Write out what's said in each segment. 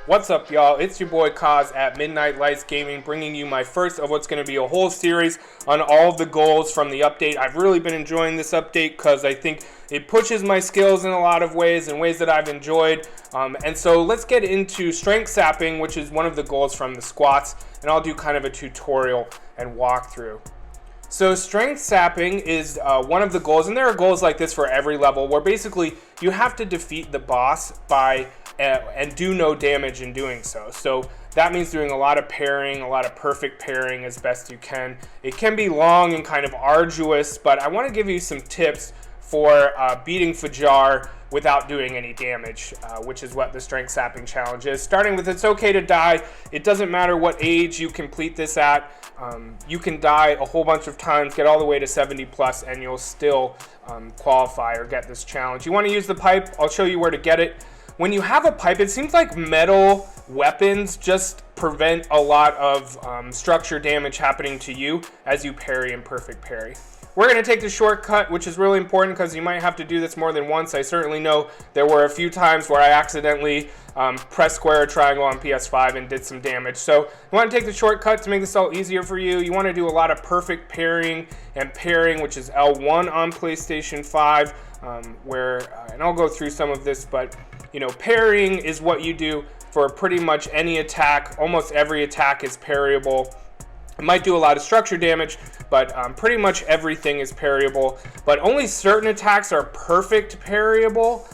What's up, y'all? It's your boy Kaz at Midnite Lights Gaming, bringing you my first of what's going to be a whole series on all of the goals from the update. I've really been enjoying this update because I think it pushes my skills in a lot of ways, in ways that I've enjoyed. And so let's get into Strength Sapping, which is one of the goals from the squats, and I'll do kind of a tutorial and walkthrough. So Strength Sapping is one of the goals, and there are goals like this for every level, where basically you have to defeat the boss by and do no damage in doing so. So that means doing a lot of parrying, a lot of perfect parrying as best you can. It can be long and kind of arduous, but I want to give you some tips for beating Fajar without doing any damage, which is what the Strength Sapping challenge is. Starting with it's okay to die. It doesn't matter what age you complete this at. You can die a whole bunch of times, get all the way to 70 plus, and you'll still qualify or get this challenge. You want to use the pipe. I'll show you where to get it. When you have a pipe, it seems like metal weapons just prevent a lot of structure damage happening to you as you parry and perfect parry. We're going to take the shortcut, which is really important because you might have to do this more than once. I certainly know there were a few times where I accidentally pressed square or triangle on PS5 and did some damage. So you want to take the shortcut to make this all easier for you. You want to do a lot of perfect parrying and parrying, which is L1 on PlayStation 5, and I'll go through some of this, but you know, parrying is what you do for pretty much any attack. Almost every attack is parryable. It might do a lot of structure damage, but pretty much everything is parryable. But only certain attacks are perfect parryable,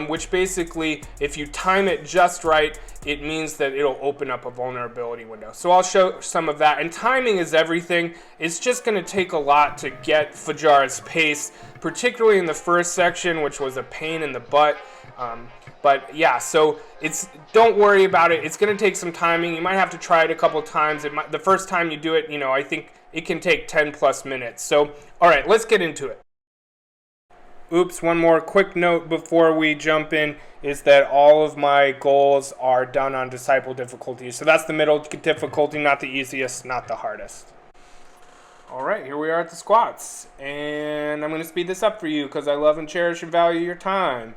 which basically, if you time it just right, it means that it'll open up a vulnerability window. So I'll show some of that. And timing is everything. It's just going to take a lot to get Fajar's pace, particularly in the first section, which was a pain in the butt. But yeah, so don't worry about it. It's going to take some timing. You might have to try it a couple times. The first time you do it, you know, I think it can take 10 plus minutes. So, all right, let's get into it. Oops, one more quick note before we jump in is that all of my goals are done on disciple difficulty. So that's the middle difficulty, not the easiest, not the hardest. All right, here we are at the squats. And I'm going to speed this up for you because I love and cherish and value your time.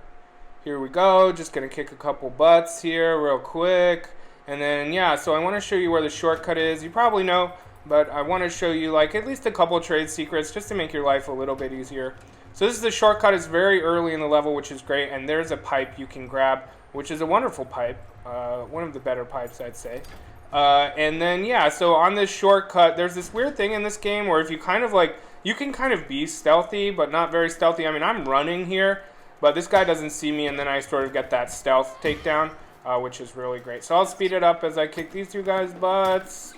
Here we go, just gonna kick a couple butts here real quick. And then, yeah, so I wanna show you where the shortcut is. You probably know, but I wanna show you like at least a couple trade secrets just to make your life a little bit easier. So this is the shortcut. It's very early in the level, which is great. And there's a pipe you can grab, which is a wonderful pipe. One of the better pipes, I'd say. And then, yeah, so on this shortcut, there's this weird thing in this game where if you kind of like, you can kind of be stealthy, but not very stealthy. I mean, I'm running here, but this guy doesn't see me, and then I sort of get that stealth takedown, which is really great. So I'll speed it up as I kick these two guys' butts,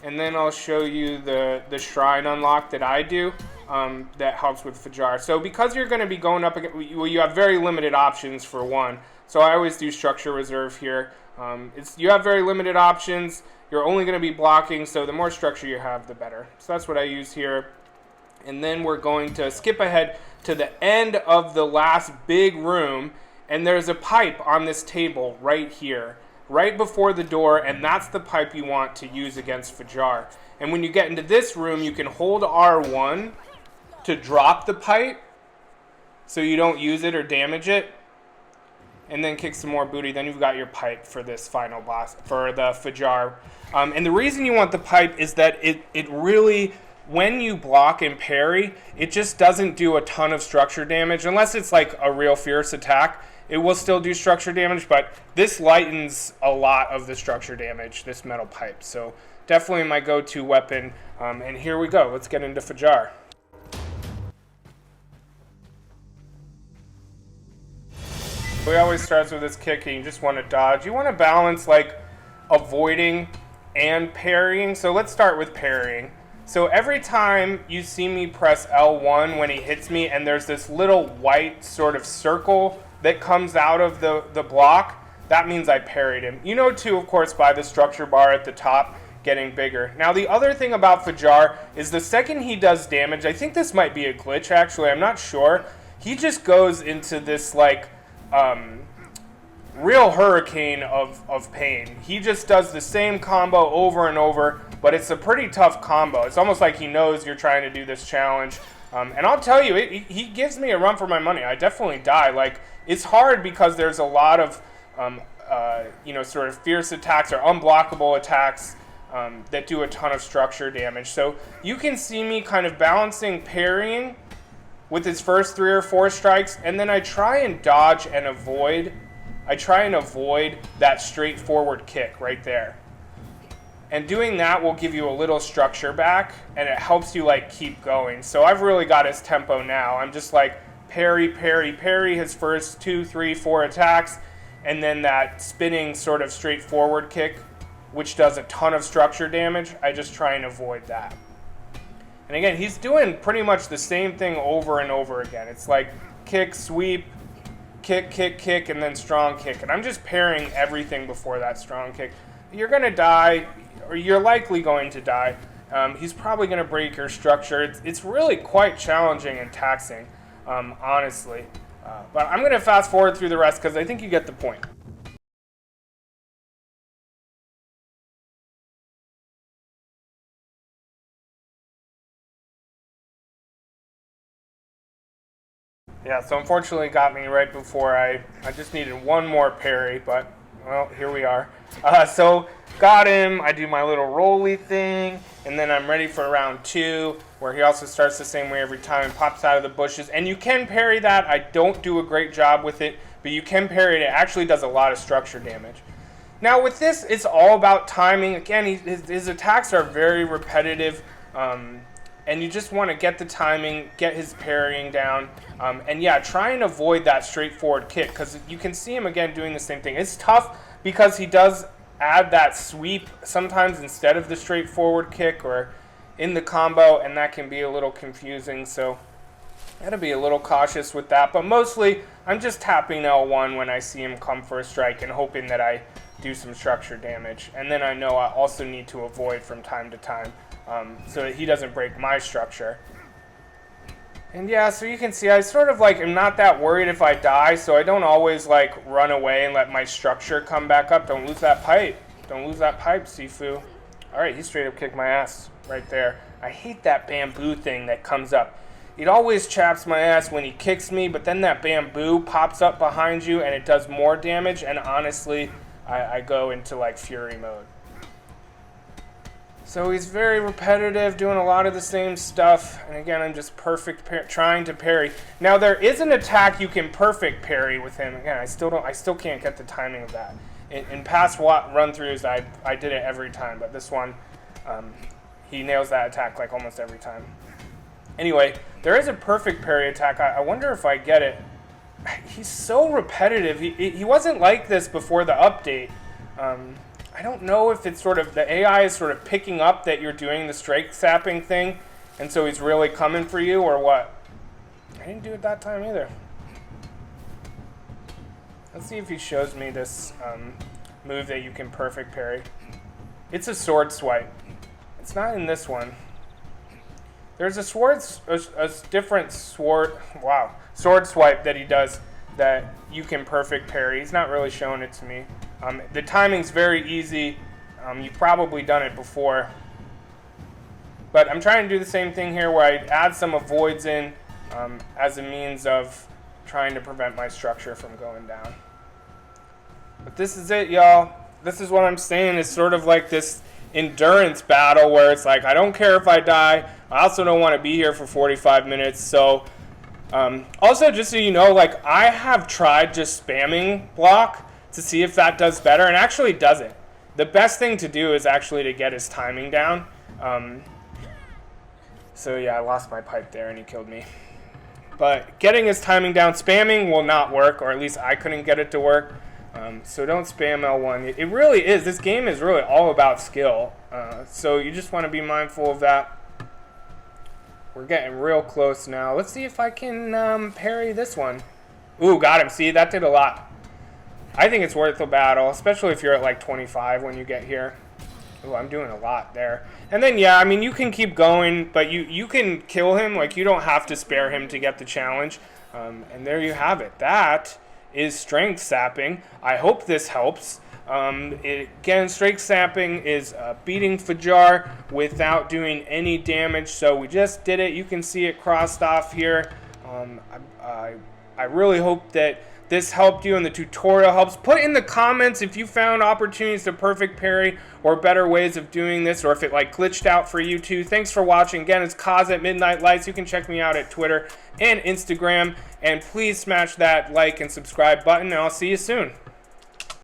and then I'll show you the shrine unlock that I do that helps with Fajar. So because you're going to be going up against, well, you have very limited options for one. So I always do structure reserve here. You have very limited options. You're only going to be blocking, so the more structure you have, the better. So that's what I use here. And then we're going to skip ahead to the end of the last big room, and there's a pipe on this table right here, right before the door, and that's the pipe you want to use against Fajar. And when you get into this room, you can hold R1 to drop the pipe so you don't use it or damage it, and then kick some more booty. Then you've got your pipe for this final boss, for the Fajar. And the reason you want the pipe is that it really, when you block and parry, it just doesn't do a ton of structure damage. Unless it's like a real fierce attack, it will still do structure damage, but this lightens a lot of the structure damage, this metal pipe. So definitely my go-to weapon. And here we go. Let's get into Fajar. It always starts with this kicking. You just want to dodge. You want to balance like avoiding and parrying. So let's start with parrying. So every time you see me press L1 when he hits me, and there's this little white sort of circle that comes out of the block, that means I parried him. You know too, of course, by the structure bar at the top getting bigger. Now the other thing about Fajar is the second he does damage, I think this might be a glitch actually, I'm not sure, he just goes into this like real hurricane of pain. He just does the same combo over and over, but it's a pretty tough combo. It's almost like he knows you're trying to do this challenge. And I'll tell you, he gives me a run for my money. I definitely die. Like, it's hard because there's a lot of you know, sort of fierce attacks or unblockable attacks that do a ton of structure damage. So you can see me kind of balancing parrying with his first 3 or 4 strikes, and then I try and dodge and avoid. I try and avoid that straightforward kick right there. And doing that will give you a little structure back, and it helps you like keep going. So I've really got his tempo now. I'm just like parry, parry, parry his first 2, 3, 4 attacks, and then that spinning sort of straightforward kick, which does a ton of structure damage. I just try and avoid that. And again, he's doing pretty much the same thing over and over again. It's like kick, sweep, kick, kick, kick, and then strong kick. And I'm just parrying everything before that strong kick. You're going to die, or you're likely going to die. He's probably going to break your structure. It's really quite challenging and taxing, honestly. But I'm going to fast forward through the rest because I think you get the point. Yeah, so unfortunately it got me right before I just needed one more parry, but, well, here we are. So, got him, I do my little rolly thing, and then I'm ready for round 2, where he also starts the same way every time and pops out of the bushes. And you can parry that. I don't do a great job with it, but you can parry it. It actually does a lot of structure damage. Now with this, it's all about timing. Again, his attacks are very repetitive, and you just want to get the timing, get his parrying down, and yeah, try and avoid that straightforward kick, because you can see him again doing the same thing. It's tough because he does add that sweep sometimes instead of the straightforward kick or in the combo, and that can be a little confusing, so I gotta be a little cautious with that. But mostly, I'm just tapping L1 when I see him come for a strike and hoping that I do some structure damage. And then I know I also need to avoid from time to time, so that he doesn't break my structure. And yeah, so you can see I sort of like am not that worried if I die, so I don't always like run away and let my structure come back up. Don't lose that pipe. Don't lose that pipe, Sifu. Alright, he straight up kicked my ass right there. I hate that bamboo thing that comes up. It always chaps my ass when he kicks me, but then that bamboo pops up behind you and it does more damage, and honestly, I go into like fury mode. So he's very repetitive, doing a lot of the same stuff, and again, I'm just trying to parry. Now there is an attack you can perfect parry with him. Again, I still can't get the timing of that. In past run-throughs, I did it every time, but this one, he nails that attack like almost every time. Anyway, there is a perfect parry attack. I wonder if I get it. He's so repetitive. He wasn't like this before the update. I don't know if it's sort of, the AI is sort of picking up that you're doing the strength sapping thing, and so he's really coming for you, or what? I didn't do it that time either. Let's see if he shows me this move that you can perfect parry. It's a sword swipe. It's not in this one. There's a different sword swipe that he does that you can perfect parry. He's not really showing it to me. The timing's very easy. You've probably done it before. But I'm trying to do the same thing here where I add some avoids in as a means of trying to prevent my structure from going down. But this is it, y'all. This is what I'm saying. It's sort of like this endurance battle where it's like, I don't care if I die. I also don't want to be here for 45 minutes. So also, just so you know, like I have tried just spamming block to see if that does better, and actually doesn't. The best thing to do is actually to get his timing down. So yeah, I lost my pipe there and he killed me. But getting his timing down, spamming will not work, or at least I couldn't get it to work. So don't spam L1. It really is. This game is really all about skill. So you just want to be mindful of that. We're getting real close now. Let's see if I can parry this one. Ooh, got him. See, that did a lot. I think it's worth a battle, especially if you're at like 25 when you get here. Ooh, I'm doing a lot there. And then, yeah, I mean, you can keep going, but you can kill him. Like, you don't have to spare him to get the challenge. And there you have it. That is strength sapping. I hope this helps. Again, strength sapping is beating Fajar without doing any damage. So we just did it. You can see it crossed off here. I really hope that this helped you and the tutorial helps. Put in the comments if you found opportunities to perfect parry or better ways of doing this, or if it like glitched out for you too. Thanks for watching. Again, it's Kaz at Midnight Lights. You can check me out at Twitter and Instagram. And please smash that like and subscribe button, and I'll see you soon.